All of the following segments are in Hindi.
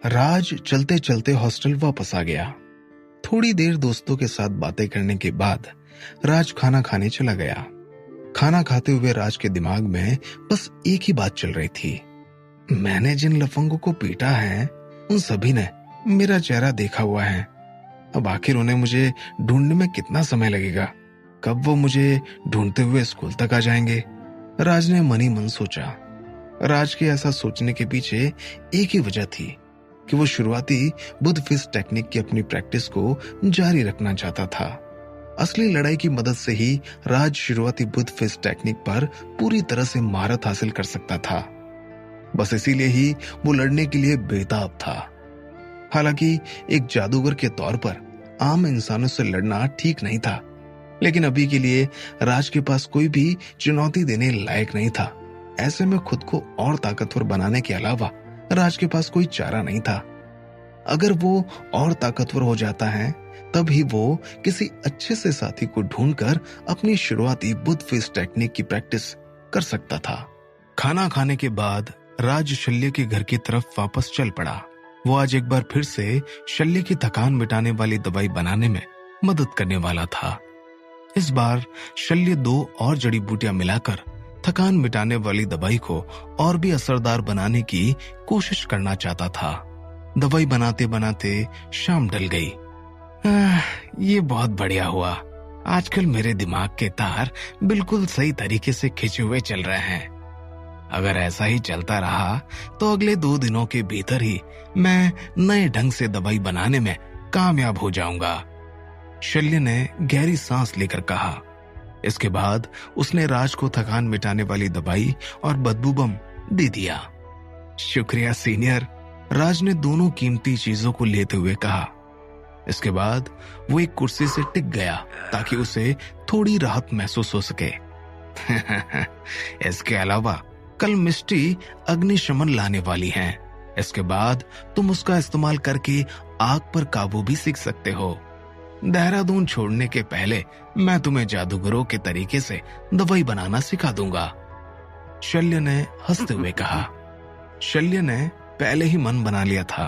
राज चलते चलते हॉस्टल वापस आ गया। थोड़ी देर दोस्तों के साथ बातें करने के बाद राज खाना खाने चला गया। खाना खाते हुए राज के दिमाग में बस एक ही बात चल रही थी। मैंने जिन लफंगों को पीटा है उन सभी ने मेरा चेहरा देखा हुआ है। अब आखिर उन्हें मुझे ढूंढने में कितना समय लगेगा? कब वो मुझे ढूंढते हुए स्कूल तक आ जाएंगे? राज ने मन ही मन सोचा। राज के ऐसा सोचने के पीछे एक ही वजह थी कि वो शुरुआती बुद्ध फिस्ट टेक्निक की अपनी प्रैक्टिस को जारी रखना चाहता था। असली लड़ाई की मदद से ही राज शुरुआती बुद्ध फिस्ट टेक्निक पर पूरी तरह से महारत हासिल कर सकता था। बस इसीलिए ही वो लड़ने के लिए बेताब था। हालांकि एक जादूगर के तौर पर आम इंसानों से लड़ना ठीक नहीं था, लेकिन अभी के लिए राज के पास कोई भी चुनौती देने लायक नहीं था। ऐसे में खुद को और ताकतवर बनाने के अलावा राज के पास कोई चारा नहीं था। अगर वो और ताकतवर हो जाता है तब ही वो किसी अच्छे से साथी को ढूंढकर अपनी शुरुआती बुद्ध फिस्ट टेक्निक की प्रैक्टिस कर सकता था। खाना खाने के बाद राज शल्य के घर की तरफ वापस चल पड़ा। वो आज एक बार फिर से शल्य की थकान मिटाने वाली दवाई बनाने में मदद करने वाला था। इस बार शल्य 2 और जड़ी बूटियां मिलाकर थकान मिटाने वाली दवाई को और भी असरदार बनाने की कोशिश करना चाहता था। दवाई बनाते बनाते शाम ढल गई। ये बहुत बढ़िया हुआ। आजकल मेरे दिमाग के तार बिल्कुल सही तरीके से खिंचे हुए चल रहे हैं। अगर ऐसा ही चलता रहा तो अगले 2 दिनों के भीतर ही मैं नए ढंग से दवाई बनाने में कामयाब हो जाऊंगा। शल्य ने गहरी सांस लेकर कहा। इसके बाद उसने राज को थकान मिटाने वाली दवाई और बदबू बम दे दिया। शुक्रिया सीनियर, राज ने दोनों कीमती चीजों को लेते हुए कहा। इसके बाद वो एक कुर्सी से टिक गया ताकि उसे थोड़ी राहत महसूस हो सके। इसके अलावा कल मिस्टी अग्निशमन लाने वाली हैं। इसके बाद तुम उसका इस्तेमाल करके आग पर काबू भी सीख सकते हो। देहरादून छोड़ने के पहले मैं तुम्हें जादूगरों के तरीके से दवाई बनाना सिखा दूंगा, शल्य ने हंसते हुए कहा। शल्य ने पहले ही मन बना लिया था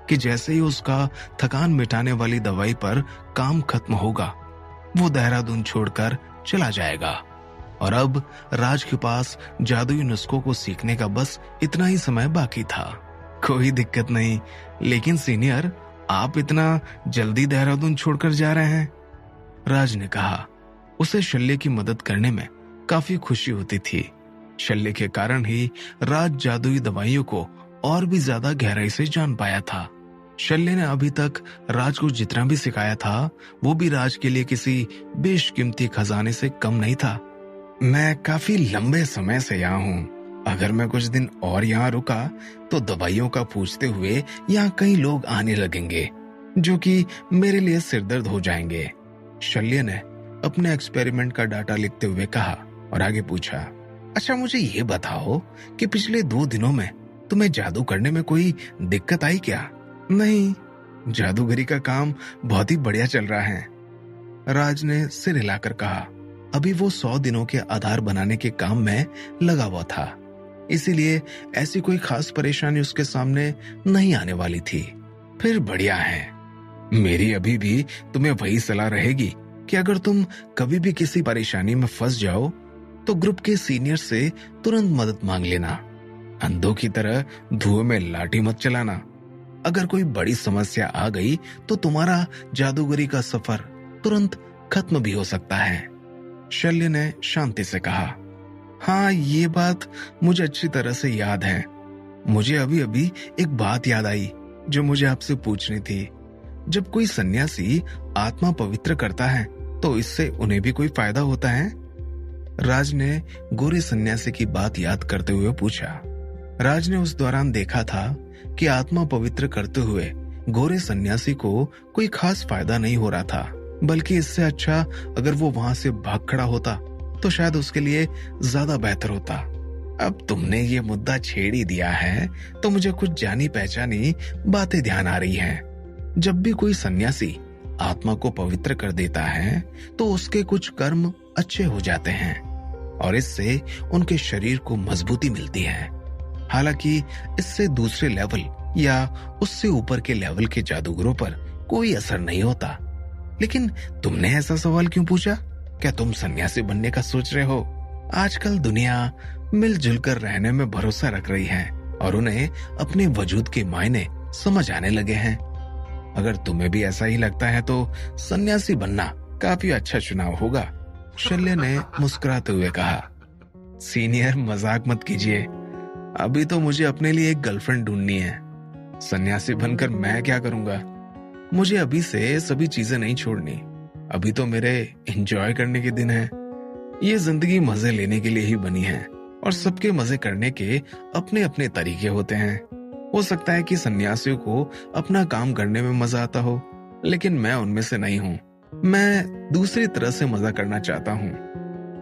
कि जैसे ही उसका थकान मिटाने वाली दवाई पर काम खत्म होगा वो देहरादून छोड़कर चला जाएगा और अब राज के पास जादुई नुस्खों को सीखने का बस इतना ही समय बाकी था। कोई दिक्कत नहीं, लेकिन सीनियर आप इतना जल्दी देहरादून छोड़कर जा रहे हैं? राज ने कहा। उसे शल्य की मदद करने में काफी खुशी होती थी। शल्य के कारण ही राज जादुई दवाइयों को और भी ज्यादा गहराई से जान पाया था। शल्य ने अभी तक राज को जितना भी सिखाया था वो भी राज के लिए किसी बेशकीमती खजाने से कम नहीं था। मैं काफी लंबे समय से यहाँ हूँ। अगर मैं कुछ दिन और यहाँ रुका तो दवाइयों का पूछते हुए यहाँ कई लोग आने लगेंगे जो कि मेरे लिए सिरदर्द हो जाएंगे, शल्य ने अपने एक्सपेरिमेंट का डाटा लिखते हुए कहा और आगे पूछा। अच्छा मुझे ये बताओ कि पिछले 2 दिनों में तुम्हें जादू करने में कोई दिक्कत आई क्या? नहीं, जादूगरी का काम बहुत ही बढ़िया चल रहा है, राज ने सिर हिलाकर कहा। अभी वो 100 दिनों के आधार बनाने के काम में लगा हुआ था, इसीलिए ऐसी कोई खास परेशानी उसके सामने नहीं आने वाली थी। फिर बढ़िया है। मेरी अभी भी तुम्हें वही सलाह रहेगी कि अगर तुम कभी भी किसी परेशानी में फंस जाओ तो ग्रुप के सीनियर से तुरंत मदद मांग लेना। अंधों की तरह धुएं में लाठी मत चलाना। अगर कोई बड़ी समस्या आ गई तो तुम्हारा जादूगरी का सफर तुरंत खत्म भी हो सकता है, शल्य ने शांति से कहा। हाँ, ये बात मुझे अच्छी तरह से याद है। मुझे अभी अभी एक बात याद आई जो मुझे आपसे पूछनी थी। जब कोई सन्यासी आत्मा पवित्र करता है तो इससे उन्हें भी कोई फायदा होता है? राज ने गोरे सन्यासी की बात याद करते हुए पूछा। राज ने उस दौरान देखा था कि आत्मा पवित्र करते हुए गोरे सन्यासी को कोई खास फायदा नहीं हो रहा था, बल्कि इससे अच्छा अगर वो वहां से भाग खड़ा होता तो शायद उसके लिए ज्यादा बेहतर होता। अब तुमने ये मुद्दा छेड़ ही दिया है तो मुझे कुछ जानी पहचानी बातें ध्यान आ रही हैं। जब भी कोई सन्यासी आत्मा को पवित्र कर देता है तो उसके कुछ कर्म अच्छे हो जाते हैं और इससे उनके शरीर को मजबूती मिलती है। हालांकि इससे दूसरे लेवल या उससे ऊपर के लेवल के जादूगरों पर कोई असर नहीं होता। लेकिन तुमने ऐसा सवाल क्यों पूछा? क्या तुम सन्यासी बनने का सोच रहे हो? आजकल दुनिया मिलजुल कर रहने में भरोसा रख रही है और उन्हें अपने वजूद के मायने समझ आने लगे हैं। अगर तुम्हें भी ऐसा ही लगता है तो सन्यासी बनना काफी अच्छा चुनाव होगा, शल्य ने मुस्कुराते हुए कहा। सीनियर, मजाक मत कीजिए। अभी तो मुझे अपने लिए एक गर्लफ्रेंड ढूंढनी है। सन्यासी बनकर मैं क्या करूंगा? मुझे अभी से सभी चीजें नहीं छोड़नी। अभी तो मेरे एंजॉय करने के दिन हैं। ये जिंदगी मजे लेने के लिए ही बनी है और सबके मजे करने के अपने अपने तरीके होते हैं। हो सकता है कि सन्यासियों को अपना काम करने में मजा आता हो, लेकिन मैं उनमें से नहीं हूँ। मैं दूसरी तरह से मजा करना चाहता हूँ।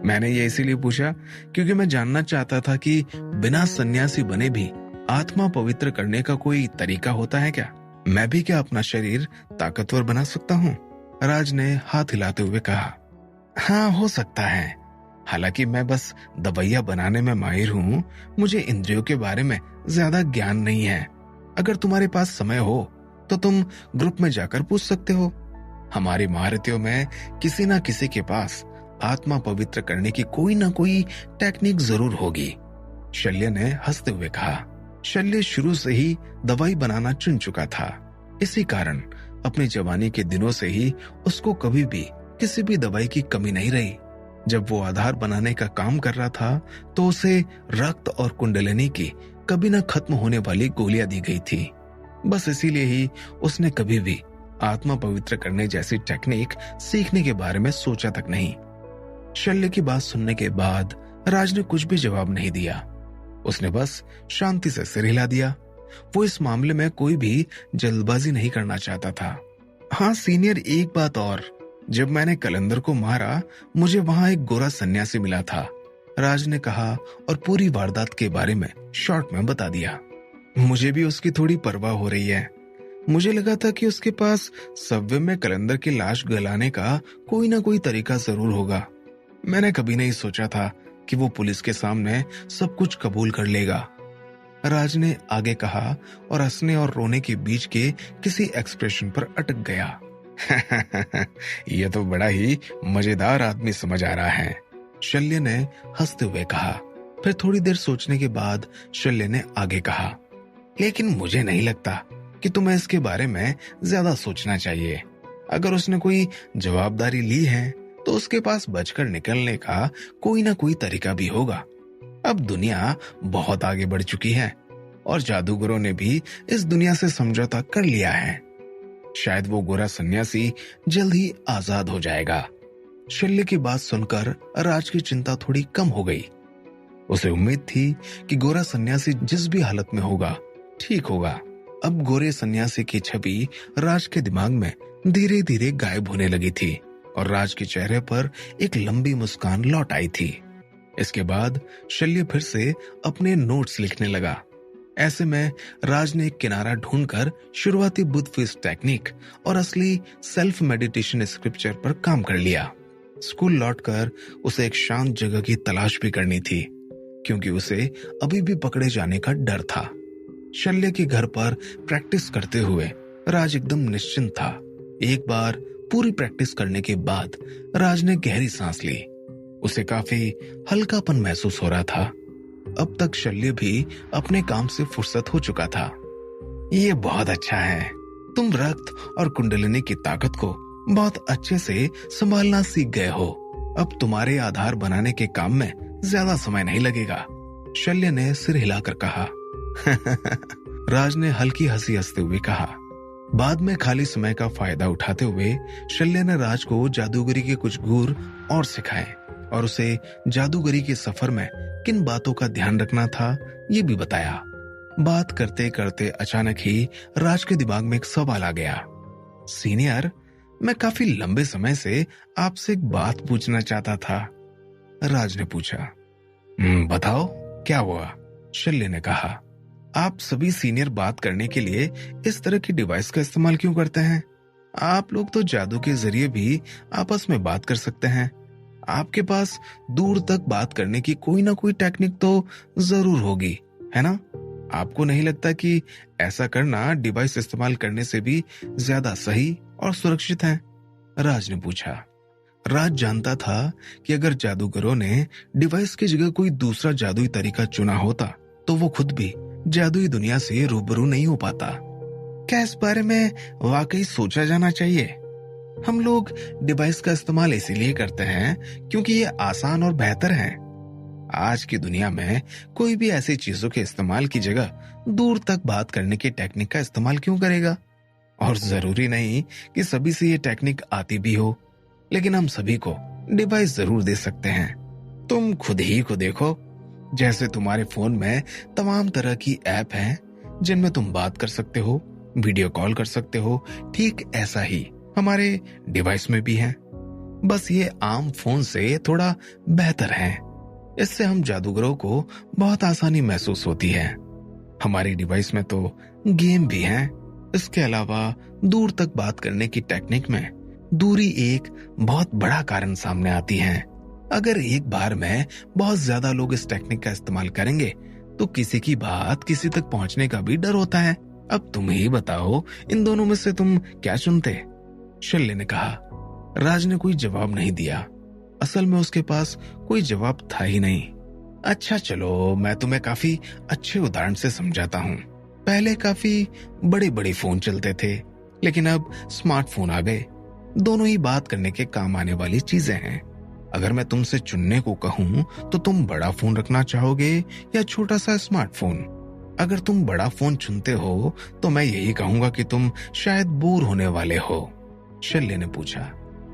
मैंने ये इसीलिए पूछा क्योंकि मैं जानना चाहता था कि बिना सन्यासी बने भी आत्मा पवित्र करने का कोई तरीका होता है क्या? मैं भी क्या अपना शरीर ताकतवर बना सकता हूँ? राज ने हाथ हिलाते हुए कहा। हाँ, हो सकता है। हालांकि मैं बस दवाइयां बनाने में माहिर हूँ। मुझे इंद्रियों के बारे में ज्यादा ज्ञान नहीं है। अगर तुम्हारे पास समय हो तो तुम ग्रुप में जाकर पूछ सकते हो। हमारी महारथियों में किसी न किसी के पास आत्मा पवित्र करने की कोई ना कोई टेक्निक जरूर होगी, शल्य ने हंसते हुए कहा। शल्य शुरू से ही दवाई बनाना चुन चुका था। इसी कारण अपनी जवानी के दिनों से ही उसको कभी भी किसी भी दवाई की कमी नहीं रही। जब वो आधार बनाने का काम कर रहा था तो उसे रक्त और कुंडलिनी की कभी न खत्म होने वाली गोलियां दी गई थी। बस इसीलिए ही उसने कभी भी आत्मा पवित्र करने जैसी टेक्निक सीखने के बारे में सोचा तक नहीं। शल्य की बात सुनने के बाद राज ने कुछ भी जवाब नहीं दिया। उसने बस शांति से सिर हिला दिया। वो इस मामले में कोई भी जल्दबाजी नहीं करना चाहता था। हाँ सीनियर, एक बात और। जब मैंने कलंदर को मारा मुझे वहां एक गोरा सन्यासी मिला था, राज ने कहा और पूरी वारदात के बारे में शॉर्ट में बता दिया। मुझे भी उसकी थोड़ी परवाह हो रही है। मुझे लगा था कि उसके पास सबवे में कलंदर की लाश गलाने का कोई ना कोई तरीका जरूर होगा। मैंने कभी नहीं सोचा था कि वो पुलिस के सामने सब कुछ कबूल कर लेगा, राज ने आगे कहा और हंसने और रोने के बीच के किसी एक्सप्रेशन पर अटक गया। यह तो बड़ा ही मजेदार आदमी समझ आ रहा है, शल्य ने हंसते हुए कहा। फिर थोड़ी देर सोचने के बाद शल्य ने आगे कहा, लेकिन मुझे नहीं लगता कि तुम्हें इसके बारे में ज्यादा सोचना चाहिए। अगर उसने कोई जवाबदारी ली है तो उसके पास बचकर निकलने का कोई ना कोई तरीका भी होगा। अब दुनिया बहुत आगे बढ़ चुकी है और जादूगरों ने भी इस दुनिया से समझौता कर लिया है। शायद वो गोरा सन्यासी जल्द ही आजाद हो जाएगा। शल्य की बात सुनकर राज की चिंता थोड़ी कम हो गई। उसे उम्मीद थी कि गोरा सन्यासी जिस भी हालत में होगा ठीक होगा। अब गोरे सन्यासी की छवि राज के दिमाग में धीरे धीरे गायब होने लगी थी और राज के चेहरे पर एक लंबी मुस्कान लौट आई थी। इसके बाद शल्य फिर से अपने नोट्स लिखने लगा। ऐसे में राज ने एक किनारा ढूंढकर शुरुआती बुद्धिस्ट टेक्निक और असली सेल्फ मेडिटेशन स्क्रिप्चर पर काम कर लिया। स्कूल लौटकर उसे एक शांत जगह की तलाश भी करनी थी, क्योंकि उसे अभी भी पकड़े जाने का डर था। शल्य के घर पर प्रैक्टिस करते हुए राज एकदम निश्चिंत था। एक बार पूरी प्रैक्टिस करने के बाद राज ने गहरी सांस ली। उसे काफी हल्कापन महसूस हो रहा था। अब तक शल्य भी अपने काम से फुर्सत हो चुका था। ये बहुत अच्छा है। तुम रक्त और कुंडलिनी की ताकत को बहुत अच्छे से संभालना सीख गए हो। अब तुम्हारे आधार बनाने के काम में ज्यादा समय नहीं लगेगा, शल्य ने सिर हिलाकर कहा। राज ने हल्की हंसी हंसते हुए कहा। बाद में खाली समय का फायदा उठाते हुए शल्य ने राज को जादूगरी के कुछ गुर और सिखाए और उसे जादूगरी के सफर में किन बातों का ध्यान रखना था ये भी बताया। बात करते करते अचानक ही राज के दिमाग में एक सवाल आ गया। सीनियर, मैं काफी लंबे समय से आपसे एक बात पूछना चाहता था, राज ने पूछा। बताओ क्या हुआ, शल्य ने कहा। आप सभी सीनियर बात करने के लिए इस तरह की डिवाइस का इस्तेमाल क्यों करते हैं? आप लोग तो जादू के जरिए भी आपस में बात कर सकते हैं। आपके पास दूर तक बात करने की कोई ना कोई टेक्निक तो जरूर होगी, है ना? आपको नहीं लगता कि ऐसा करना डिवाइस इस्तेमाल करने से भी ज्यादा सही और सुरक्षित है? राज ने पूछा। राज जानता था कि अगर जादूगरों ने डिवाइस की जगह कोई दूसरा जादुई तरीका चुना होता तो वो खुद भी जादुई दुनिया से रूबरू नहीं हो पाता। क्या इस बारे में वाकई सोचा जाना चाहिए? हम लोग डिवाइस का इस्तेमाल इसीलिए करते हैं क्योंकि ये आसान और बेहतर है। आज की दुनिया में कोई भी ऐसी चीजों के इस्तेमाल की जगह दूर तक बात करने की टेक्निक का इस्तेमाल क्यों करेगा? और जरूरी नहीं कि सभी से ये टेक्निक आती भी हो, लेकिन हम सभी को डिवाइस जरूर दे सकते हैं। तुम खुद ही को देखो, जैसे तुम्हारे फोन में तमाम तरह की ऐप हैं जिनमें तुम बात कर सकते हो, वीडियो कॉल कर सकते हो, ठीक ऐसा ही हमारे डिवाइस में भी है। बस ये आम फोन से थोड़ा बेहतर है। इससे हम जादूगरों को बहुत आसानी महसूस होती है। हमारी डिवाइस में तो गेम भी हैं। इसके अलावा दूर तक बात करने की टेक्निक में दूरी एक बहुत बड़ा कारण सामने आती है। अगर एक बार में बहुत ज्यादा लोग इस टेक्निक का इस्तेमाल करेंगे तो किसी की बात किसी तक पहुंचने का भी डर होता है। अब तुम ही बताओ, इन दोनों में से तुम क्या चुनते? शल्य ने कहा। राज ने कोई जवाब नहीं दिया। असल में उसके पास कोई जवाब था ही नहीं। अच्छा चलो, मैं तुम्हें काफी अच्छे उदाहरण से समझाता हूँ। पहले काफी बड़े बड़े फोन चलते थे, लेकिन अब स्मार्टफोन आ गए। दोनों ही बात करने के काम आने वाली चीजें हैं। अगर मैं तुमसे चुनने को कहूँ तो तुम बड़ा फोन रखना चाहोगे या छोटा सा स्मार्टफोन? अगर तुम बड़ा फोन चुनते हो तो मैं यही कहूंगा कि तुम शायद बोर होने वाले हो। शल्य ने पूछा।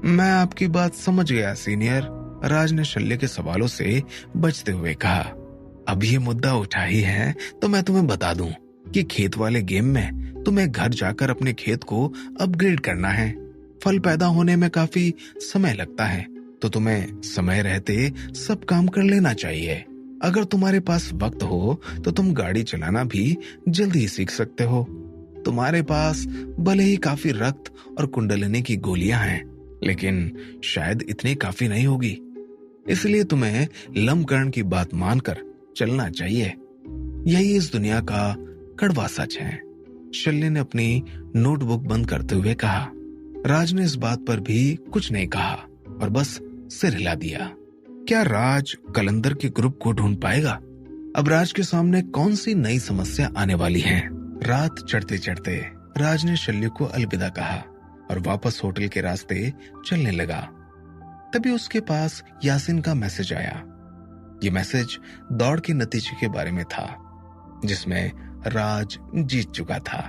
मैं आपकी बात समझ गया सीनियर, राज ने शल्य के सवालों से बचते हुए कहा। अब ये मुद्दा उठा ही है तो मैं तुम्हें बता दूं कि खेत वाले गेम में तुम्हें घर जाकर अपने खेत को अपग्रेड करना है। फल पैदा होने में काफी समय लगता है, तो तुम्हें समय रहते सब काम कर लेना चाहिए। अगर तुम्हारे पास वक्त हो तो तुम गाड़ी चलाना भी जल्दी ही सीख सकते हो। तुम्हारे पास भले ही काफी रक्त और कुंडलिनी की गोलियां हैं, लेकिन शायद इतनी काफी नहीं होगी। इसलिए तुम्हें लम्बकर्ण की बात मानकर चलना चाहिए। यही इस दुनिया का कड़वा सच है। शल्य ने अपनी नोटबुक बंद करते हुए कहा। राज ने इस बात पर भी कुछ नहीं कहा और बस सिर हिला दिया। क्या राज कलंदर के ग्रुप को ढूंढ पाएगा? अब राज के सामने कौन सी नई समस्या आने वाली है? रात चढ़ते चढ़ते राज ने शल्य को अलविदा कहा और वापस होटल के रास्ते चलने लगा। तभी उसके पास यासिन का मैसेज आया। ये मैसेज दौड़ के नतीजे के बारे में था, जिसमें राज जीत चुका था।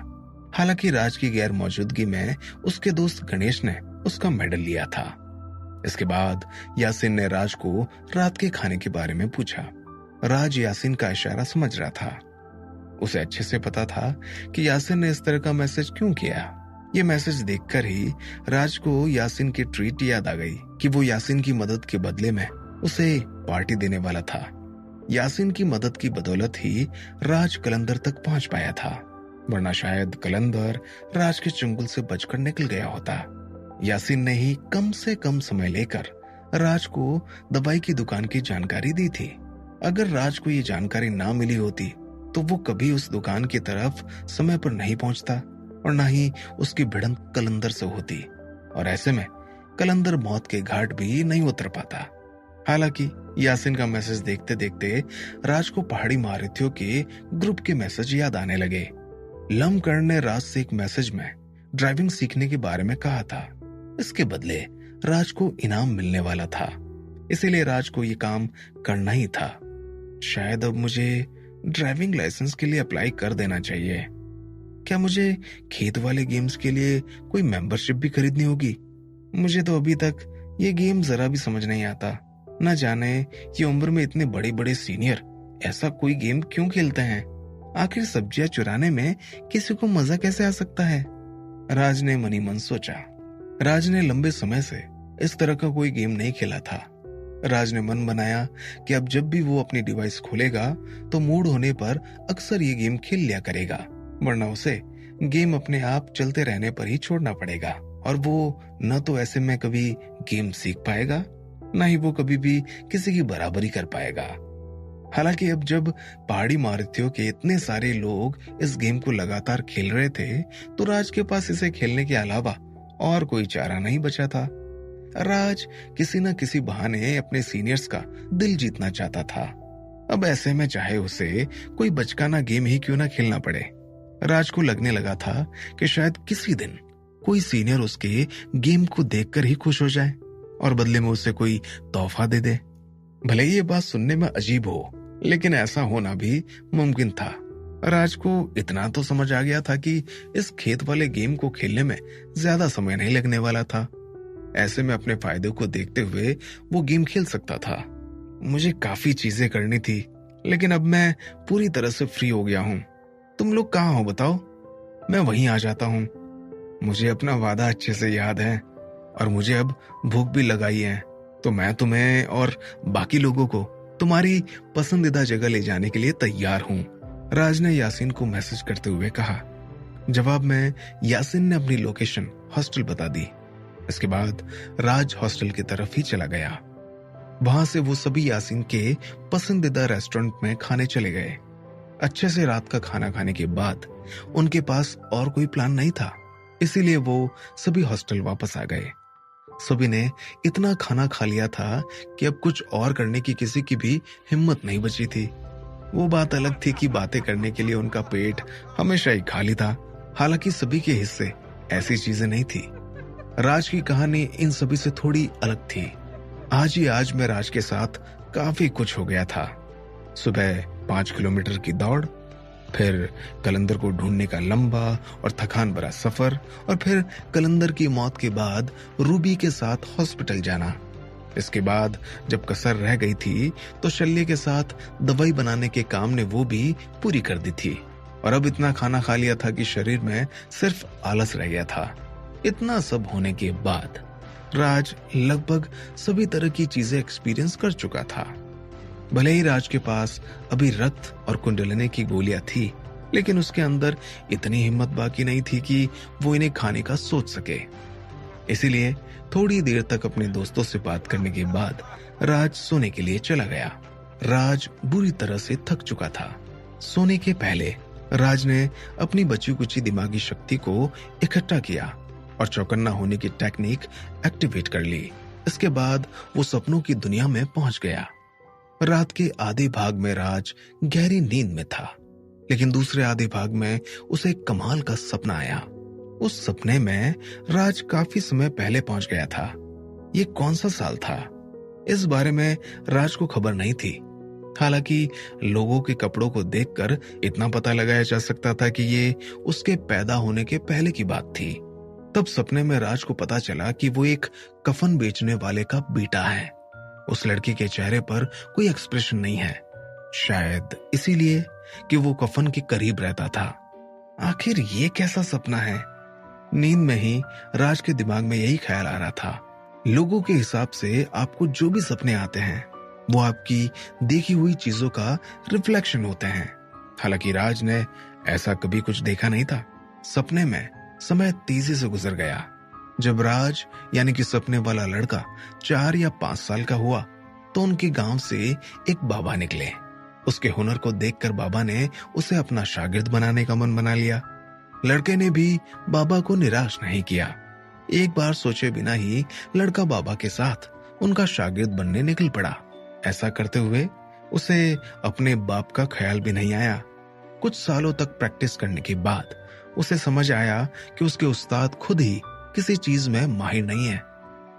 हालांकि राज की गैर मौजूदगी में उसके दोस्त गणेश ने उसका मेडल लिया था। इसके बाद यासिन ने राज को रात के खाने के बारे में पूछा। राज यासिन का इशारा समझ रहा था। उसे अच्छे से पता था कि यासिन ने इस तरह का मैसेज क्यों किया। ये मैसेज देखकर ही राज को यासिन की ट्रीट याद आ गई कि वो यासिन की मदद के बदले में उसे पार्टी देने वाला था। यासिन की मदद की बदौलत ही राज कलंदर तक पहुंच पाया था, वरना शायद कलंदर राज के चंगुल से बचकर निकल गया होता। यासिन ने ही कम से कम समय लेकर राज को दवाई की दुकान की जानकारी दी थी। अगर राज को ये जानकारी ना मिली होती तो वो कभी उस दुकान की तरफ समय पर नहीं पहुंचता और ना ही उसकी भिड़ंत कलंदर से होती, और ऐसे में कलंदर मौत के घाट भी नहीं उतर पाता। हालांकि यासिन का मैसेज देखते देखते राज को पहाड़ी महारथियों के ग्रुप के मैसेज याद आने लगे। लम्बकर्ण ने राज से एक मैसेज में ड्राइविंग सीखने के बारे में कहा था। इसके बदले राज को इनाम मिलने वाला था, इसीलिए राज को ये काम करना ही था। शायद अब मुझे ड्राइविंग लाइसेंस के लिए अप्लाई कर देना चाहिए। क्या मुझे खेत वाले गेम्स के लिए कोई मेंबरशिप भी खरीदनी होगी? मुझे तो अभी तक ये गेम जरा भी समझ नहीं आता। न जाने ये उम्र में इतने बड़े बड़े सीनियर ऐसा कोई गेम क्यों खेलते हैं। आखिर सब्जियां चुराने में किसी को मजा कैसे आ सकता है? राज ने मनी मन सोचा। राज ने लंबे समय से इस तरह का कोई गेम नहीं खेला था। राज ने मन बनाया कि अब जब भी वो अपनी डिवाइस खोलेगा तो मूड होने पर अक्सर ये गेम खेल लिया करेगा, वरना उसे गेम अपने आप चलते रहने पर ही छोड़ना पड़ेगा, और वो न तो ऐसे में कभी गेम सीख पाएगा, न ही वो कभी भी किसी की बराबरी कर पाएगा। हालांकि अब जब पहाड़ी मारुतियों के इतने सारे लोग इस गेम को लगातार खेल रहे थे, तो राज के पास इसे खेलने के अलावा और कोई चारा नहीं बचा था। राज किसी न किसी बहाने अपने सीनियर्स का दिल जीतना चाहता था। अब ऐसे में चाहे उसे कोई बचकाना गेम ही क्यों ना खेलना पड़े, राज को लगने लगा था कि शायद किसी दिन कोई सीनियर उसके गेम को देखकर ही खुश हो जाए और बदले में उसे कोई तोहफा दे दे। भले ही ये बात सुनने में अजीब हो, लेकिन ऐसा होना भी मुमकिन था। राज को इतना तो समझ आ गया था कि इस खेत वाले गेम को खेलने में ज्यादा समय नहीं लगने वाला था। ऐसे में अपने फायदे को देखते हुए वो गेम खेल सकता था। मुझे काफी चीजें करनी थी, लेकिन अब मैं पूरी तरह से फ्री हो गया हूँ। तुम लोग कहाँ हो बताओ, मैं वहीं आ जाता हूँ। मुझे अपना वादा अच्छे से याद है और मुझे अब भूख भी लगाई है, तो मैं तुम्हें और बाकी लोगों को तुम्हारी पसंदीदा जगह ले जाने के लिए तैयार हूँ, राज ने यासीन को मैसेज करते हुए कहा। जवाब में यासीन ने अपनी लोकेशन हॉस्टल बता दी। इसके बाद राज हॉस्टल की तरफ ही चला गया। वहां से वो सभी यासीन के पसंदीदा रेस्टोरेंट में खाने चले गए। अच्छे से रात का खाना खाने के बाद उनके पास और कोई प्लान नहीं था, इसीलिए वो सभी हॉस्टल वापस आ गए। सभी ने इतना खाना खा लिया था कि अब कुछ और करने की किसी की भी हिम्मत नहीं बची थी। वो बात अलग थी कि बातें करने के लिए उनका पेट हमेशा ही खाली था। हालांकि सभी के हिस्से ऐसी चीजें नहीं थी। राज की कहानी इन सभी से थोड़ी अलग थी। आज में राज के साथ काफी कुछ हो गया था। सुबह 5 किलोमीटर की दौड़, फिर कलंदर को ढूंढने का लंबा और थकान भरा सफर, और फिर कलंदर की मौत के बाद रूबी के साथ हॉस्पिटल जाना। इसके बाद जब कसर रह गई थी तो शल्य के साथ दवाई बनाने के काम ने वो भी पूरी कर दी थी। और अब इतना खाना खा लिया था कि शरीर में सिर्फ आलस रह गया था। इतना सब होने के बाद राज लगभग सभी तरह की चीजें एक्सपीरियंस कर चुका था। भले ही राज के पास अभी रक्त और कुंडलिनी की गोलियां थी, लेकिन उसके अंदर इतनी हिम्मत बाकी नहीं थी कि वो इन्हें खाने का सोच सके। इसीलिए थोड़ी देर तक अपने दोस्तों से बात करने के बाद राज सोने के लिए चला गया। राज बुरी तरह से थक चुका था। सोने के पहले राज ने अपनी बची कुची दिमागी शक्ति को इकट्ठा किया और चौकन्ना होने की टेक्निक एक्टिवेट कर ली। इसके बाद वो सपनों की दुनिया में पहुंच गया। रात के आधे भाग में राज गहरी नींद में था, लेकिन दूसरे आधे भाग में उसे एक कमाल का सपना आया। उस सपने में राज काफी समय पहले पहुंच गया था। ये कौन सा साल था, इस बारे में राज को खबर नहीं थी। हालांकि लोगों के कपड़ों को देखकर इतना पता लगाया जा सकता था कि ये उसके पैदा होने के पहले की बात थी। तब सपने में राज को पता चला कि वो एक कफन बेचने वाले का बेटा है। उस लड़की के चेहरे पर कोई एक्सप्रेशन नहीं है, शायद इसीलिए कि वो कफन के करीब रहता था। आखिर ये कैसा सपना है? नींद में ही राज के दिमाग में यही ख्याल आ रहा था। लोगों के हिसाब से आपको जो भी सपने आते हैं वो आपकी देखी हुई चीजों का रिफ्लेक्शन होते हैं। हालांकि राज ने ऐसा कभी कुछ देखा नहीं था। सपने में समय तेजी से गुजर गया। जब राज यानी कि सपने वाला लड़का 4 या 5 साल का हुआ तो उनके गांव से एक बाबा निकले। उसके हुनर को देखकर बाबा ने उसे अपना शागिर्द बनाने का मन बना लिया। लड़के ने भी बाबा को निराश नहीं किया। एक बार सोचे बिना ही लड़का बाबा के साथ उनका शागिर्द बनने निकल पड़ा। ऐसा करते हुए उसे अपने बाप का ख्याल भी नहीं आया। कुछ सालों तक प्रैक्टिस करने के बाद उसे समझ आया कि उसके उस्ताद खुद ही किसी चीज में माहिर नहीं है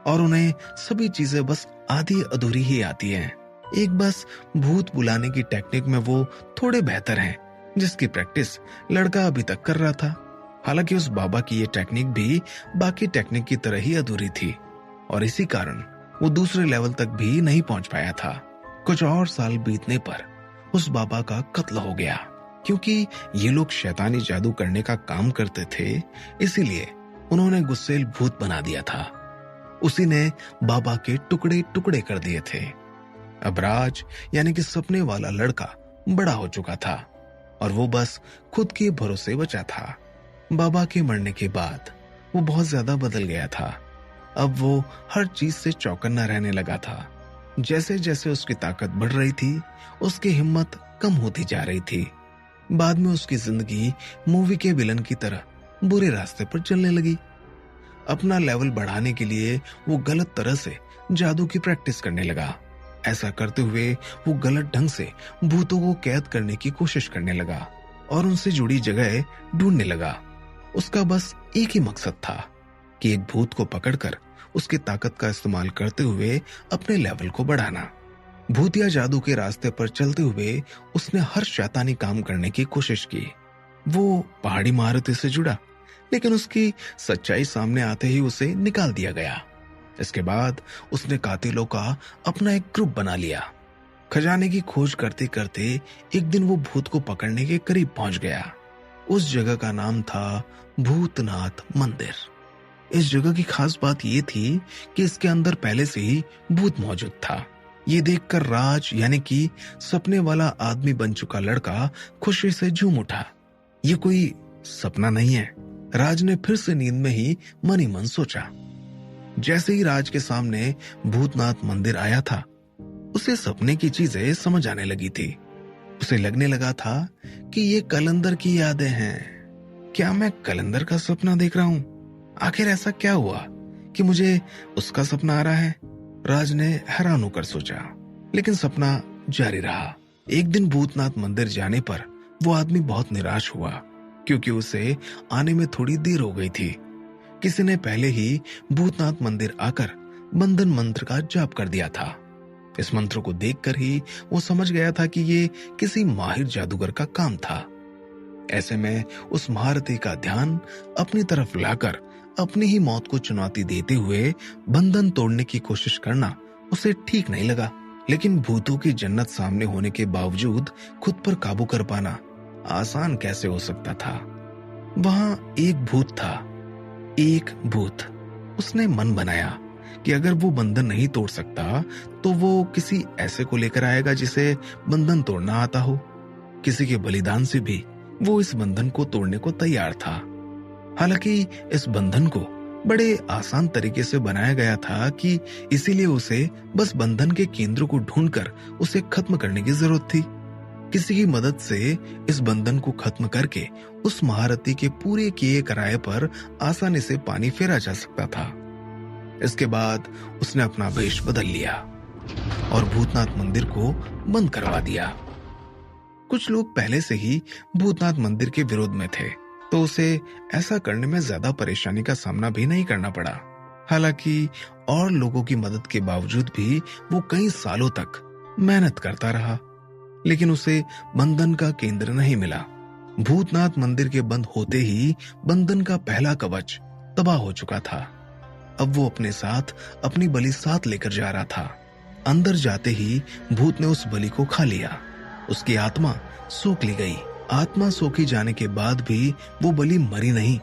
और उन्हें सभी चीजें बस आधी अधूरी ही आती हैं। एक बस भूत बुलाने की टेक्निक में वो थोड़े बेहतर हैं, जिसकी प्रैक्टिस लड़का अभी तक कर रहा था। हालांकि उस बाबा की ये टेक्निक भी बाकी टेक्निक की तरह ही अधूरी थी और इसी कारण वो दूसरे लेवल तक भी नहीं पहुंच पाया था। कुछ और साल बीतने पर उस बाबा का कत्ल हो गया। क्योंकि ये लोग शैतानी जादू करने का काम करते थे, इसीलिए उन्होंने गुस्सेल भूत बना दिया था। उसी ने बाबा के टुकड़े टुकड़े कर दिए थे। अब राज यानी कि सपने वाला लड़का बड़ा हो चुका था और वो बस खुद के भरोसे बचा था। बाबा के मरने के बाद वो बहुत ज्यादा बदल गया था। अब वो हर चीज से चौकन्ना रहने लगा था। जैसे जैसे उसकी ताकत बढ़ रही थी, उसकी हिम्मत कम होती जा रही थी। बाद में उसकी जिंदगी मूवी के विलन की तरह बुरे रास्ते पर चलने लगी। अपना लेवल बढ़ाने के लिए वो गलत तरह से जादू की प्रैक्टिस करने लगा। ऐसा करते हुए वो गलत ढंग से भूतों को कैद करने की कोशिश करने लगा और उनसे जुड़ी जगह ढूंढने लगा। उसका बस एक ही मकसद था कि एक भूत को पकड़कर उसकी ताकत का इस्तेमाल करते हुए अपने लेवल को बढ़ाना। भूतिया जादू के रास्ते पर चलते हुए उसने हर शैतानी काम करने की कोशिश की। वो पहाड़ी महारती से जुड़ा, लेकिन उसकी सच्चाई सामने आते ही उसे निकाल दिया गया। इसके बाद उसने कातिलों का अपना एक ग्रुप बना लिया। खजाने की खोज करते करते एक दिन वो भूत को पकड़ने के करीब पहुंच गया। उस जगह का नाम था भूतनाथ मंदिर। इस जगह की खास बात यह थी कि इसके अंदर पहले से ही भूत मौजूद था। ये देखकर राज यानी कि सपने वाला आदमी बन चुका लड़का खुशी से झूम उठा। ये कोई सपना नहीं है, राज ने फिर से नींद में ही मन ही मन सोचा। जैसे ही राज के सामने भूतनाथ मंदिर आया था, उसे सपने की चीजें समझ आने लगी थी। उसे लगने लगा था कि ये कलंदर की यादें हैं। क्या मैं कलंदर का सपना देख रहा हूं? आखिर ऐसा क्या हुआ कि मुझे उसका सपना आ रहा है? राज ने हैरान होकर सोचा, लेकिन सपना जारी रहा। एक दिन भूतनाथ मंदिर जाने पर वो आदमी बहुत निराश हुआ, क्योंकि उसे आने में थोड़ी देर हो गई थी। किसी ने पहले ही भूतनाथ मंदिर आकर बंधन मंत्र का जाप कर दिया था। इस मंत्र को देखकर ही वो समझ गया था कि ये किसी माहिर जादूगर का काम था। ऐसे में उस महारथी का ध्यान अपनी तरफ लाकर अपनी ही मौत को चुनौती देते हुए बंधन तोड़ने की कोशिश करना उसे ठीक नहीं लगा। लेकिन भूतों की जन्नत सामने होने के बावजूद खुद पर काबू कर पाना आसान कैसे हो सकता था? वहां एक भूत था, एक भूत। उसने मन बनाया कि अगर वो बंधन नहीं तोड़ सकता तो वो किसी ऐसे को लेकर आएगा जिसे बंधन तोड़ना आता हो। किसी के बलिदान से भी वो इस बंधन को तोड़ने को तैयार था। हालांकि इस बंधन को बड़े आसान तरीके से बनाया गया था कि इसीलिए उसे बस बंधन के केंद्र को ढूंढकर उसे खत्म करने की जरूरत थी। किसी की मदद से इस बंधन को खत्म करके उस महारथी के पूरे किए कराए पर आसानी से पानी फेरा जा सकता था। इसके बाद उसने अपना वेश बदल लिया और भूतनाथ मंदिर को बंद करवा दिया। कुछ लोग पहले से ही भूतनाथ मंदिर के विरोध में थे, तो उसे ऐसा करने में ज्यादा परेशानी का सामना भी नहीं करना पड़ा। हालांकि और लोगों की मदद के बावजूद भी वो कई सालों तक मेहनत करता रहा, लेकिन उसे बंधन का केंद्र नहीं मिला। भूतनाथ मंदिर के बंद होते ही बंधन का पहला कवच तबाह हो चुका था। अब वो अपने साथ अपनी बलि साथ लेकर जा रहा था। अंदर जाते ही भूत ने उस बलि को खा लिया। उसकी आत्मा सूख ली गई। आत्मा सूखी जाने के बाद भी वो बलि मरी नहीं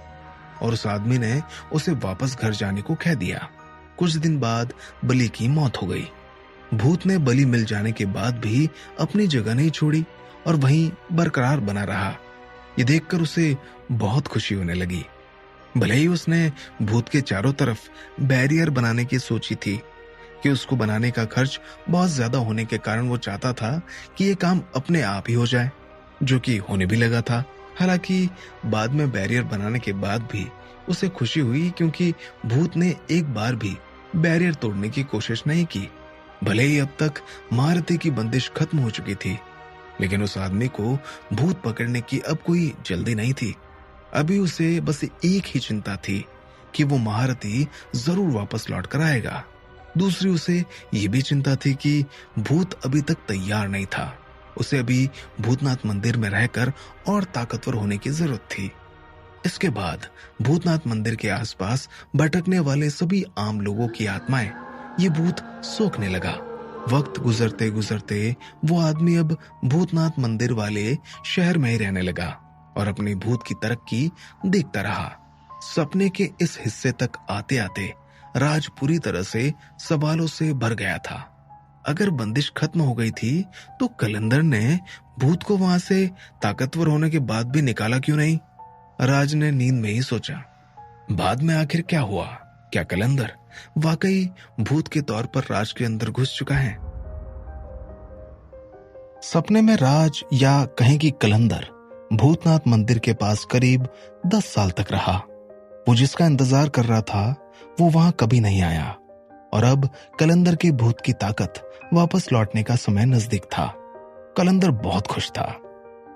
और उस आदमी ने उसे वापस घर जाने को कह दिया। कुछ दिन बाद बलि की मौत हो गई। भूत ने बलि मिल जाने के बाद भी अपनी जगह नहीं छोड़ी और वहीं बरकरार बना रहा। ये देखकर उसे बहुत खुशी होने लगी। भले ही उसने भूत के चारों तरफ बैरियर बनाने की सोची थी कि उसको बनाने का खर्च बहुत ज्यादा होने के कारण वो चाहता था कि ये काम अपने आप ही हो जाए, जो कि होने भी लगा था। हालांकि बाद में बैरियर बनाने के बाद भी उसे खुशी हुई, क्योंकि भूत ने एक बार भी बैरियर तोड़ने की कोशिश नहीं की। भले ही अब तक महारथी की बंदिश खत्म हो चुकी थी, लेकिन उस आदमी को भूत पकड़ने की अब कोई जल्दी नहीं थी। अभी उसे बस एक ही चिंता थी कि वो महारथी जरूर वापस लौट कर आएगा। दूसरी उसे ये भी चिंता थी कि भूत अभी तक तैयार नहीं था। उसे अभी भूतनाथ मंदिर में रहकर और ताकतवर होने की जरूरत थी। इसके बाद भूतनाथ मंदिर के आसपास भटकने वाले सभी आम लोगों की आत्माएं ये भूत सोखने लगा। वक्त गुजरते गुजरते वो आदमी अब भूतनाथ मंदिर वाले शहर में ही रहने लगा और अपनी भूत की तरक्की देखता रहा। सपने के इस हिस्से तक आते आते राज पूरी तरह से सवालों से भर गया था। अगर बंदिश खत्म हो गई थी तो कलंदर ने भूत को वहां से ताकतवर होने के बाद भी निकाला क्यों नहीं? राज ने नींद में ही सोचा। बाद में आखिर क्या हुआ? क्या कलंदर वाकई भूत के तौर पर राज के अंदर घुस चुका है। सपने में राज या कहें कि कलंदर भूतनाथ मंदिर के पास करीब 10 साल तक रहा। वो जिसका इंतजार कर रहा था वो वहां कभी नहीं आया और अब कलंदर के भूत की ताकत वापस लौटने का समय नजदीक था। कलंदर बहुत खुश था।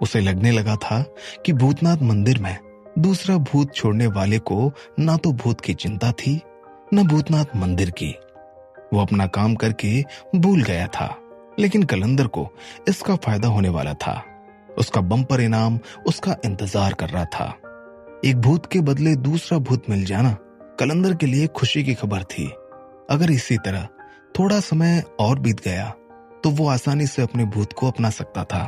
उसे लगने लगा था कि भूतनाथ मंदिर में दूसरा भूत छोड़ने वाले को ना तो भूत की चिंता थी न भूतनाथ मंदिर की। वो अपना काम करके भूल गया था, लेकिन कलंदर को इसका फायदा होने वाला था। उसका बम्पर इनाम उसका इंतजार कर रहा था। एक भूत के बदले दूसरा भूत मिल जाना कलंदर के लिए खुशी की खबर थी। अगर इसी तरह थोड़ा समय और बीत गया तो वो आसानी से अपने भूत को अपना सकता था।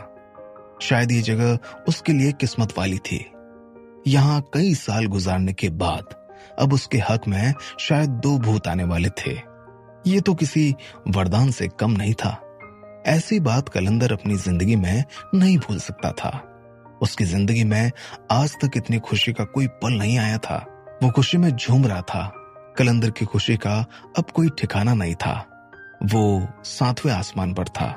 शायद ये जगह उसके लिए किस्मत वाली थी। यहाँ कई साल गुजारने के बाद अब उसके हक में शायद 2 भूत आने वाले थे। ये तो किसी वरदान से कम नहीं था। ऐसी बात कलंदर अपनी जिंदगी में नहीं भूल सकता था। उसकी जिंदगी में आज तक इतनी खुशी का कोई पल नहीं आया था। वो खुशी में झूम रहा था। कलंदर की खुशी का अब कोई ठिकाना नहीं था। वो 7वें आसमान पर था।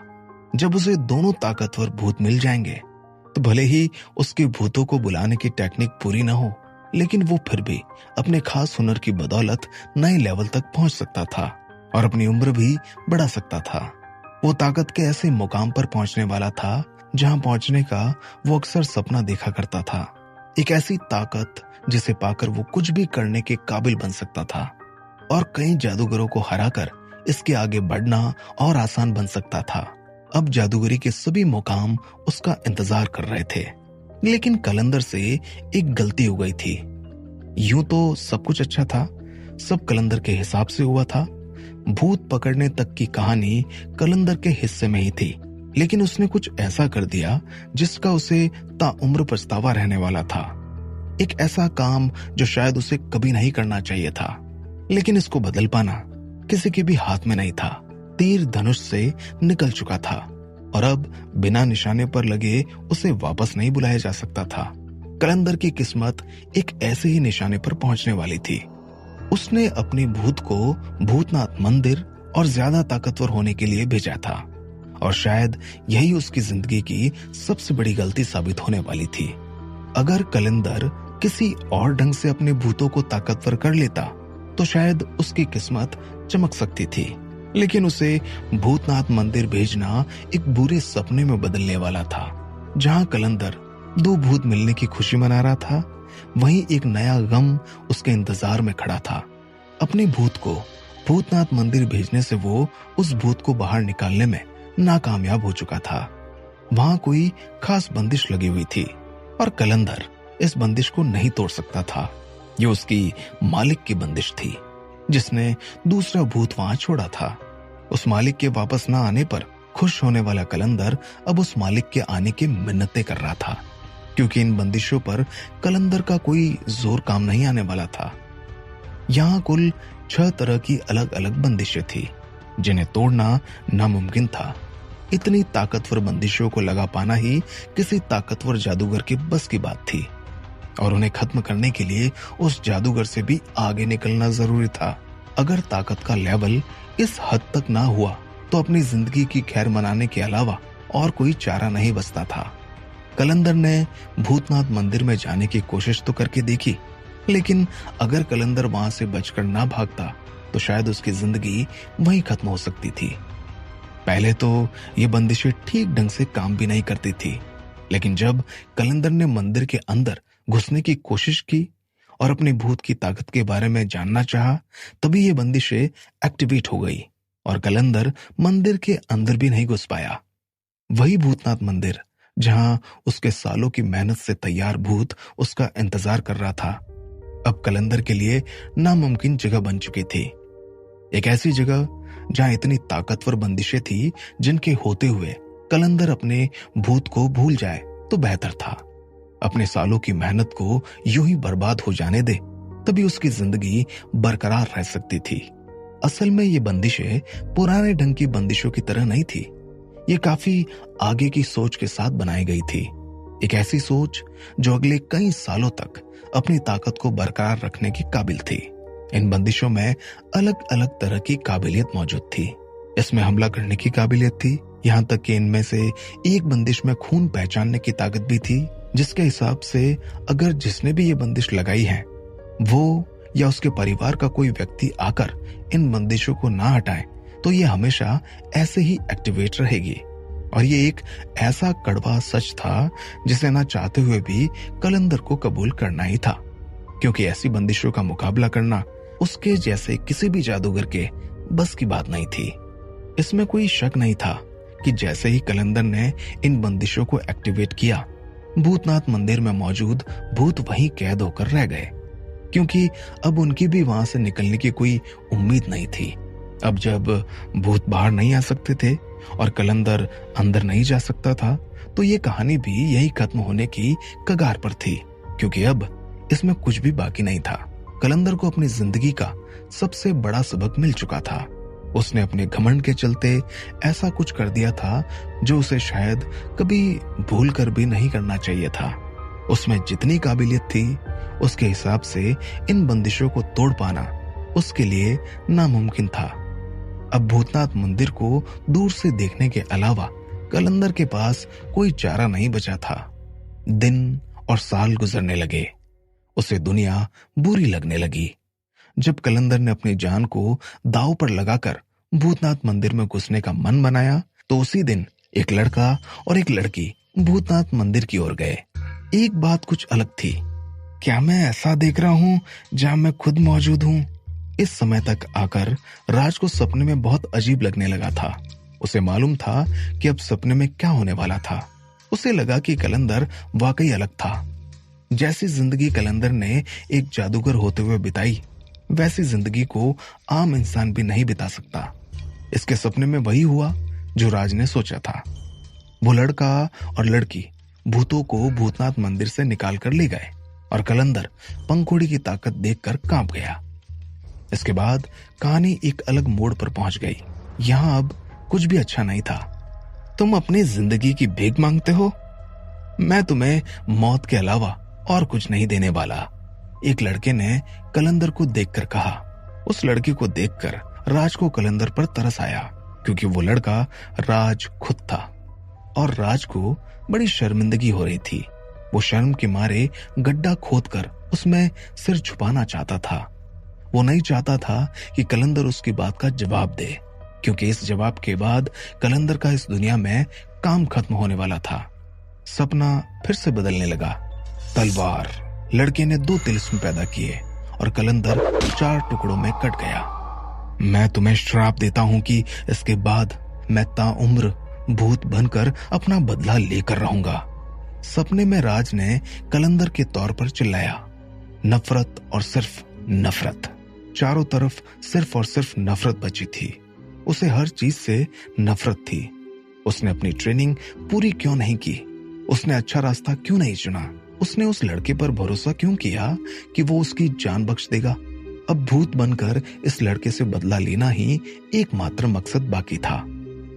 जब उसे दोनों ताकतवर भूत मिल जाएंगे तो भले ही उसके भूतों को बुलाने की टेक्निक पूरी ना हो, लेकिन वो फिर भी अपने खास हुनर की बदौलत नए लेवल तक पहुंच सकता था और अपनी उम्र भी बढ़ा सकता था। वो ताकत के ऐसे मुकाम पर पहुंचने वाला था जहां पहुंचने का वो अक्सर सपना देखा करता था। एक ऐसी ताकत जिसे पाकर वो कुछ भी करने के काबिल बन सकता था और कई जादूगरों को हराकर इसके आगे बढ़ना और आसान बन सकता था। अब जादूगरी के सभी मुकाम उसका इंतजार कर रहे थे, लेकिन कलंदर से एक गलती हो गई थी। यूं तो सब कुछ अच्छा था, सब कलंदर के हिसाब से हुआ था। भूत पकड़ने तक की कहानी कलंदर के हिस्से में ही थी, लेकिन उसने कुछ ऐसा कर दिया जिसका उसे ताउम्र पछतावा रहने वाला था। एक ऐसा काम जो शायद उसे कभी नहीं करना चाहिए था, लेकिन इसको बदल पाना किसी के भी हाथ में नहीं था। तीर धनुष से निकल चुका था और अब बिना निशाने पर लगे उसे वापस नहीं बुलाया जा सकता था। कलंदर की किस्मत एक ऐसे ही निशाने पर पहुंचने वाली थी। उसने अपने भूत को भूतनाथ मंदिर और ज्यादा ताकतवर होने के लिए भेजा था और शायद यही उसकी जिंदगी की सबसे बड़ी गलती साबित होने वाली थी। अगर कलंदर किसी और ढंग से अपने भूतों को ताकतवर कर लेता तो शायद उसकी किस्मत चमक सकती थी, लेकिन उसे भूतनाथ मंदिर भेजना एक बुरे सपने में बदलने वाला था। जहां कलंदर 2 भूत मिलने की खुशी मना रहा था, वहीं एक नया गम उसके इंतजार में खड़ा था। अपने भूत को भूतनाथ मंदिर भेजने से वो उस भूत को बाहर निकालने में नाकामयाब हो चुका था। वहां कोई खास बंदिश लगी हुई थी और कलंदर इस बंदिश को नहीं तोड़ सकता था। ये उसकी मालिक की बंदिश थी जिसने दूसरा भूत वहां छोड़ा था। उस मालिक के वापस ना आने पर खुश होने वाला कलंदर अब उस मालिक के आने की मिन्नतें कर रहा था, क्योंकि इन बंदिशों पर कलंदर का कोई जोर काम नहीं आने वाला था। यहाँ कुल 6 तरह की अलग अलग बंदिशें थी जिन्हें तोड़ना नामुमकिन था। इतनी ताकतवर बंदिशों को लगा पाना ही किसी ताकतवर जादूगर की बस की बात थी और उन्हें खत्म करने के लिए उस जादूगर से भी आगे निकलना जरूरी था। अगर ताकत का लेवल इस हद तक ना हुआ तो अपनी जिंदगी की खैर मनाने के अलावा और कोई चारा नहीं बचता था। कलंदर ने भूतनाथ मंदिर में जाने की कोशिश तो करके देखी, लेकिन अगर कलंदर वहां से बचकर ना भागता तो शायद उसकी जिंदगी वहीं खत्म हो सकती थी। पहले तो ये बंदिशें ठीक ढंग से काम भी नहीं करती थी, लेकिन जब कलंदर ने मंदिर के अंदर घुसने की कोशिश की और अपने भूत की ताकत के बारे में जानना चाहा, तभी ये बंदिशें एक्टिवेट हो गई और कलंदर मंदिर के अंदर भी नहीं घुस पाया। वही भूतनाथ मंदिर जहां उसके सालों की मेहनत से तैयार भूत उसका इंतजार कर रहा था, अब कलंदर के लिए नामुमकिन जगह बन चुकी थी। एक ऐसी जगह जहां इतनी ताकतवर बंदिशें थी जिनके होते हुए कलंदर अपने भूत को भूल जाए तो बेहतर था। अपने सालों की मेहनत को यूं ही बर्बाद हो जाने दे, तभी उसकी जिंदगी बरकरार रह सकती थी। असल में ये बंदिशें पुराने ढंग की बंदिशों की तरह नहीं थी। ये काफी आगे की सोच के साथ बनाई गई थी। एक ऐसी सोच जो अगले कई सालों तक अपनी ताकत को बरकरार रखने की काबिल थी। इन बंदिशों में अलग अलग तरह की काबिलियत मौजूद थी। इसमें हमला करने की काबिलियत थी, यहाँ तक कि इनमें से एक बंदिश में खून पहचानने की ताकत भी थी, जिसके हिसाब से अगर जिसने भी ये बंदिश लगाई है वो या उसके परिवार का कोई व्यक्ति आकर इन बंदिशों को ना हटाए तो ये हमेशा ऐसे ही एक्टिवेट रहेगी। और ये एक ऐसा कड़वा सच था जिसे ना चाहते हुए भी कलंदर को कबूल करना ही था, क्योंकि ऐसी बंदिशों का मुकाबला करना उसके जैसे किसी भी जादूगर के बस की बात नहीं थी। इसमें कोई शक नहीं था कि जैसे ही कलंदर ने इन बंदिशों को एक्टिवेट किया, भूतनाथ मंदिर में मौजूद भूत वहीं कैद होकर रह गए, क्योंकि अब उनकी भी वहां से निकलने की कोई उम्मीद नहीं थी। अब जब भूत बाहर नहीं आ सकते थे और कलंदर अंदर नहीं जा सकता था, तो ये कहानी भी यही खत्म होने की कगार पर थी, क्योंकि अब इसमें कुछ भी बाकी नहीं था। कलंदर को अपनी जिंदगी का सबसे बड़ा सबक मिल चुका था। उसने अपने घमंड के चलते ऐसा कुछ कर दिया था जो उसे शायद कभी भूल कर भी नहीं करना चाहिए था। उसमें जितनी काबिलियत थी उसके हिसाब से इन बंदिशों को तोड़ पाना उसके लिए नामुमकिन था। अब भूतनाथ मंदिर को दूर से देखने के अलावा कलंदर के पास कोई चारा नहीं बचा था। दिन और साल गुजरने लगे, उसे दुनिया बुरी लगने लगी। जब कलंदर ने अपनी जान को दांव पर लगाकर भूतनाथ मंदिर में घुसने का मन बनाया, तो उसी दिन एक लड़का और एक लड़की भूतनाथ मंदिर की ओर गए। एक बात कुछ अलग थी, क्या मैं ऐसा देख रहा हूं जहां मैं खुद मौजूद हूं? इस समय तक आकर राज को सपने में बहुत अजीब लगने लगा था। उसे मालूम था कि अब सपने में क्या होने वाला था। उसे लगा कि कलंदर वाकई अलग था। जैसी जिंदगी कलंदर ने एक जादूगर होते हुए बिताई, वैसी जिंदगी को आम इंसान भी नहीं बिता सकता। इसके सपने में वही हुआ जो राज ने सोचा था। वो लड़का और लड़की भूतों को भूतनाथ मंदिर से निकाल कर ले गए और कलंदर पंखुड़ी की ताकत देखकर कांप गया। इसके बाद कहानी एक अलग मोड़ पर पहुंच गई। यहां अब कुछ भी अच्छा नहीं था। तुम अपनी जिंदगी की भीख मांगते हो? मैं तुम्हें मौत के अलावा और कुछ नहीं देने वाला, एक लड़के ने कलंदर को देखकर कहा। उस लड़की को देखकर राज को कलंदर पर तरस आया, क्योंकि वो लड़का राज खुद था और राज को बड़ी शर्मिंदगी हो रही थी। वो शर्म के मारे गड्ढा खोदकर उसमें सिर छुपाना चाहता था। वो नहीं चाहता था कि कलंदर उसकी बात का जवाब दे, क्योंकि इस जवाब के बाद कलंदर का इस दुनिया में काम खत्म होने वाला था। सपना फिर से बदलने लगा। तलवार, लड़के ने 2 तिलिस्म पैदा किए और कलंदर 4 टुकड़ों में कट गया। मैं तुम्हें श्राप देता हूं कि इसके बाद मैं ताउम्र भूत बनकर अपना बदला लेकर रहूंगा। सपने में राज ने कलंदर के तौर पर चिल्लाया। नफरत और सिर्फ नफरत। चारों तरफ सिर्फ और सिर्फ नफरत बची थी। उसे हर चीज से नफरत थी। उसने अपनी ट्रेनिंग पूरी क्यों नहीं की? उसने अच्छा रास्ता क्यों नहीं चुना? उसने उस लड़के पर भरोसा क्यों किया कि वो उसकी जान बख्श देगा? अब भूत बनकर इस लड़के से बदला लेना ही एकमात्र मकसद बाकी था।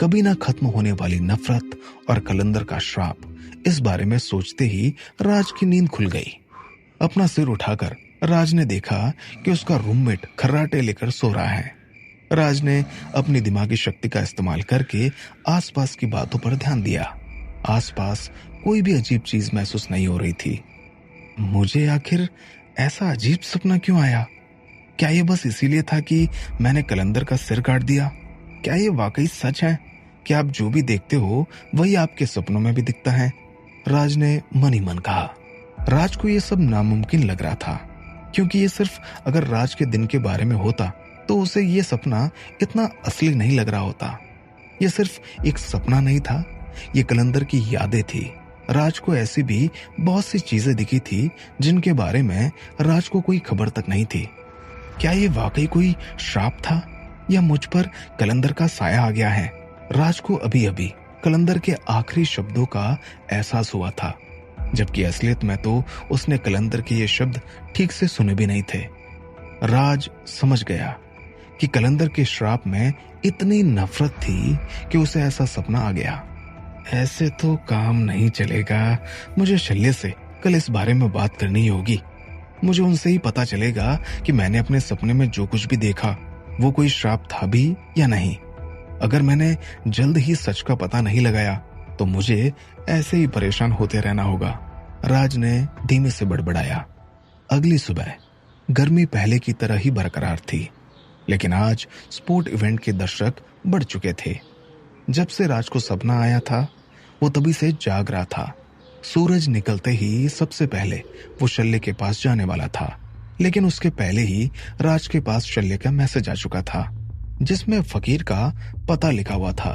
कभी ना खत्म होने वाली नफरत और कलंदर का श्राप, इस बारे में सोचते ही राज की नींद खुल गई। अपना सिर उठाकर राज ने देखा कि उसका रूममेट खर्राटे लेकर सो रहा है। राज ने अपनी दिमागी शक्ति का इस्तेमाल करके आसपास की बातों पर ध्यान दिया। आसपास कोई भी अजीब चीज महसूस नहीं हो रही थी। मुझे आखिर ऐसा अजीब सपना क्यों आया? क्या ये बस इसीलिए था कि मैंने कलंदर का सिर काट दिया? क्या ये वाकई सच है कि आप जो भी देखते हो वही आपके सपनों में भी दिखता है? राज ने मन ही मन कहा। राज को ये सब नामुमकिन लग रहा था, क्योंकि ये सिर्फ अगर राज के दिन के बारे में होता तो उसे ये सपना इतना असली नहीं लग रहा होता। ये सिर्फ एक सपना नहीं था, ये कलंदर की यादें थी। राज को ऐसी भी बहुत सी चीजें दिखी थी जिनके बारे में राज को कोई खबर तक नहीं थी। क्या ये वाकई कोई श्राप था या मुझ पर कलंदर का साया आ गया है? राज को अभी अभी कलंदर के आखिरी शब्दों का एहसास हुआ था, जबकि असलियत में तो उसने कलंदर के ये शब्द ठीक से सुने भी नहीं थे। राज समझ गया कि कलंदर के श्राप में इतनी नफरत थी कि उसे ऐसा सपना आ गया। ऐसे तो काम नहीं चलेगा, मुझे शल्य से कल इस बारे में बात करनी होगी। मुझे उनसे ही पता चलेगा कि मैंने अपने सपने में जो कुछ भी देखा वो कोई श्राप था भी या नहीं। अगर मैंने जल्द ही सच का पता नहीं लगाया तो मुझे ऐसे ही परेशान होते रहना होगा, राज ने धीमे से बड़बड़ाया। अगली सुबह गर्मी पहले की तरह ही बरकरार थी, लेकिन आज स्पोर्ट इवेंट के दर्शक बढ़ चुके थे। जब से राज को सपना आया था वो तभी से जाग रहा था। सूरज निकलते ही सबसे पहले वो शल्य के पास जाने वाला था, लेकिन उसके पहले ही राज के पास शल्य का मैसेज आ चुका था जिसमें फकीर का पता लिखा हुआ था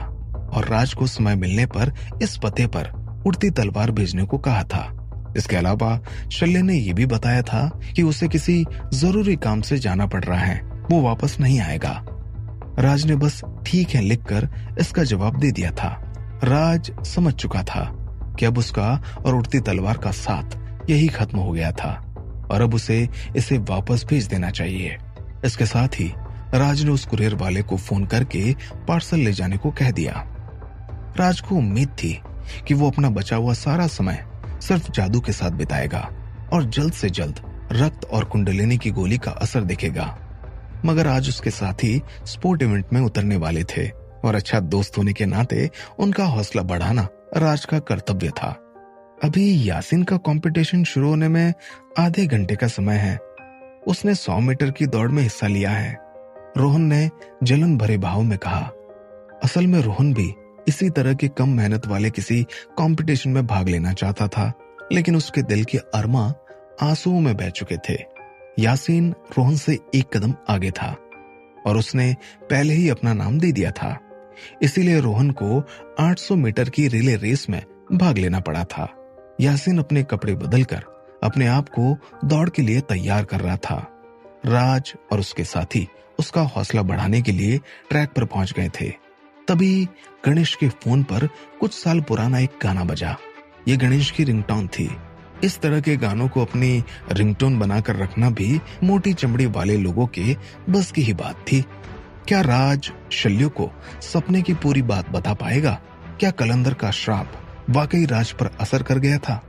और राज को समय मिलने पर इस पते पर उड़ती तलवार भेजने को कहा था। इसके अलावा शल्य ने यह भी बताया था कि उसे किसी जरूरी काम से जाना पड़ रहा है, वो वापस नहीं आएगा। राज ने बस ठीक है लिखकर इसका जवाब दे दिया था। राज समझ चुका था कि अब उसका और उड़ती तलवार का साथ यही खत्म हो गया था और अब उसे इसे वापस भेज देना चाहिए। इसके साथ ही राज ने उस कुरियर वाले को फोन करके पार्सल ले जाने को कह दिया। राज को उम्मीद थी कि वो अपना बचा हुआ सारा समय सिर्फ जादू के साथ बिताएगा और जल्द से जल्द रक्त और कुंडलिनी की गोली का असर दिखेगा, मगर आज उसके साथी स्पोर्ट इवेंट में उतरने वाले थे और अच्छा दोस्त होने के नाते उनका हौसला बढ़ाना राज का कर्तव्य था। अभी यासीन का कंपटीशन शुरू होने में आधे घंटे का समय है। उसने 100 मीटर की दौड़ में हिस्सा लिया है, रोहन ने जलन भरे भाव में कहा। असल में रोहन भी इसी तरह के कम मेहनत वाले किसी कंपटीशन में भाग लेना चाहता था, लेकिन उसके दिल के अरमा आंसुओं में बह चुके थे। यासीन रोहन से एक कदम आगे था और उसने पहले ही अपना नाम दे दिया था, इसीलिए रोहन को 800 मीटर की रिले रेस में भाग लेना पड़ा था। यासीन अपने कपड़े बदलकर अपने आप को दौड़ के लिए तैयार कर रहा था। राज और उसके साथी उसका हौसला बढ़ाने के लिए ट्रैक पर पहुंच गए थे। तभी गणेश के फोन पर कुछ साल पुराना एक गाना बजा। ये गणेश की रिंगटोन थी। इस तरह के गानों को अपनी रिंगटोन बनाकर रखना भी मोटी चमड़ी वाले लोगों के बस की ही बात थी। क्या राज शल्य को सपने की पूरी बात बता पाएगा? क्या कलंदर का श्राप वाकई राज पर असर कर गया था?